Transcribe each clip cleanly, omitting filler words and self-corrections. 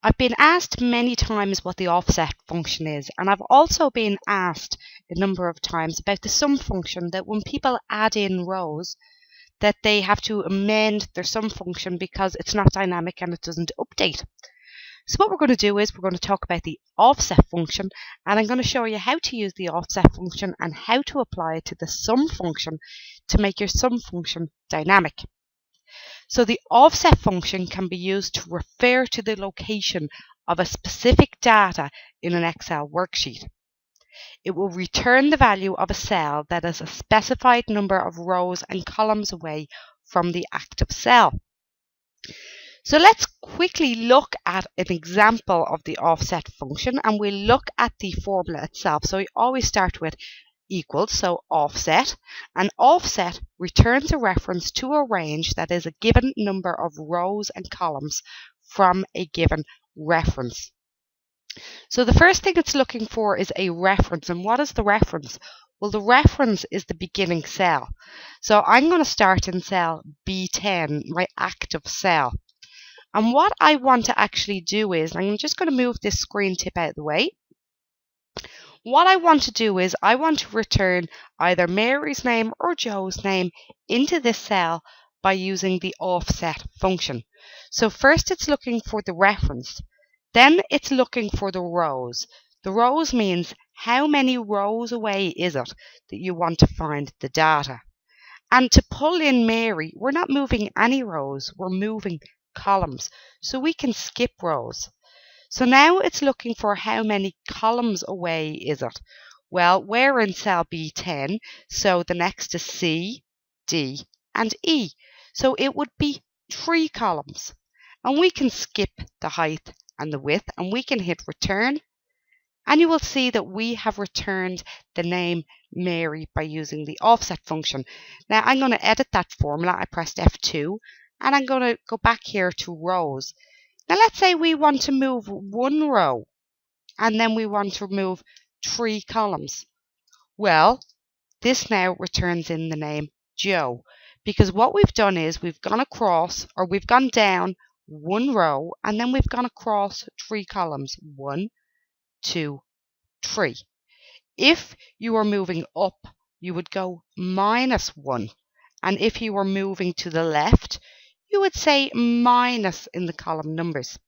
I've been asked many times what the offset function is, and I've also been asked a number of times about the sum function, that when people add in rows that they have to amend their sum function because it's not dynamic and it doesn't update. So what we're going to do is we're going to talk about the offset function, and I'm going to show you how to use the offset function and how to apply it to the sum function to make your sum function dynamic. So the offset function can be used to refer to the location of a specific data in an Excel worksheet. It will return the value of a cell that is a specified number of rows and columns away from the active cell. So let's quickly look at an example of the offset function, and we'll look at the formula itself. So we always start with equals, so offset, and offset returns a reference to a range that is a given number of rows and columns from a given reference. So the first thing it's looking for is a reference. And what is the reference? Well, the reference is the beginning cell. So I'm going to start in cell B10, my active cell. And what I want to actually do is, I'm just going to move this screen tip out of the way. What I want to do is I want to return either Mary's name or Joe's name into this cell by using the offset function. So first it's looking for the reference. Then it's looking for the rows. The rows means how many rows away is it that you want to find the data. And to pull in Mary, we're not moving any rows, we're moving columns. So we can skip rows. So now it's looking for how many columns away is it. Well, we're in cell B10, so the next is C, D, and E. So it would be 3 columns. And we can skip the height and the width, and we can hit return. And you will see that we have returned the name Mary by using the offset function. Now I'm going to edit that formula. I pressed F2, and I'm going to go back here to rows. Now let's say we want to move 1 row, and then we want to remove 3 columns. Well, this now returns in the name Joe, because what we've done is we've gone across, or we've gone down 1 row, and then we've gone across 3 columns. 1, 2, 3. If you were moving up, you would go -1. And if you were moving to the left, you would say minus in the column numbers.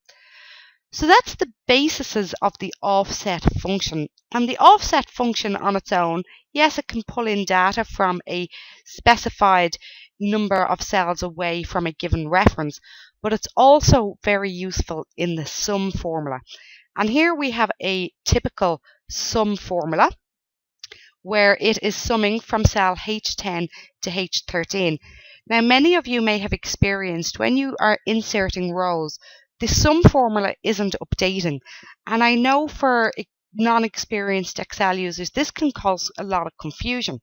So that's the basis of the offset function. And the offset function on its own, yes, it can pull in data from a specified number of cells away from a given reference, but it's also very useful in the sum formula. And here we have a typical sum formula where it is summing from cell H10 to H13. Now, many of you may have experienced when you are inserting rows, the sum formula isn't updating. And I know for non-experienced Excel users, this can cause a lot of confusion.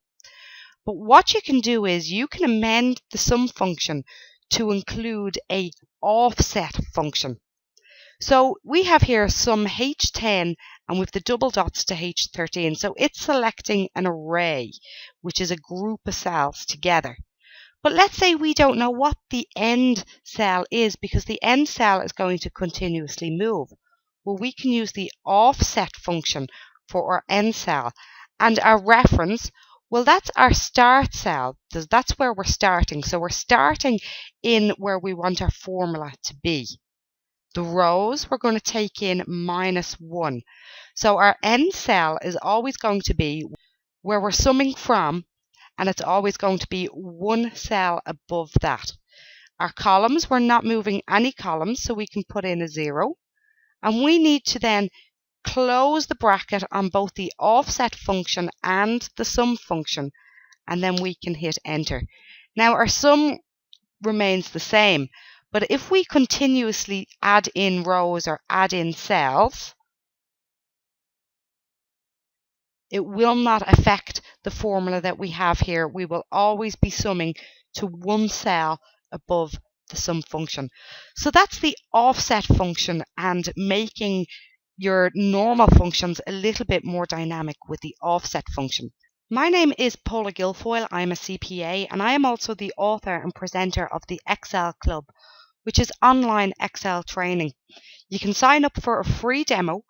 But what you can do is you can amend the sum function to include a offset function. So we have here sum H10 and with the double dots to H13. So it's selecting an array, which is a group of cells together. But let's say we don't know what the end cell is, because the end cell is going to continuously move. Well, we can use the offset function for our end cell. And our reference, well, that's our start cell. That's where we're starting. So we're starting in where we want our formula to be. The rows, we're going to take in -1. So our end cell is always going to be where we're summing from, and it's always going to be 1 cell above that. Our columns, we're not moving any columns, so we can put in a 0. And we need to then close the bracket on both the offset function and the sum function, and then we can hit enter. Now our sum remains the same, but if we continuously add in rows or add in cells, it will not affect the formula that we have here. We will always be summing to 1 cell above the sum function. So that's the offset function, and making your normal functions a little bit more dynamic with the offset function. My name is Paula Guilfoyle. I'm a CPA, and I am also the author and presenter of the Excel Club, which is online Excel training. You can sign up for a free demo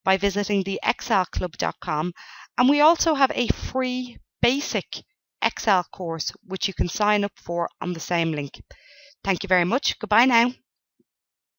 by visiting the excelclub.com, and we also have a free basic Excel course which you can sign up for on the same link. Thank you very much. Goodbye now.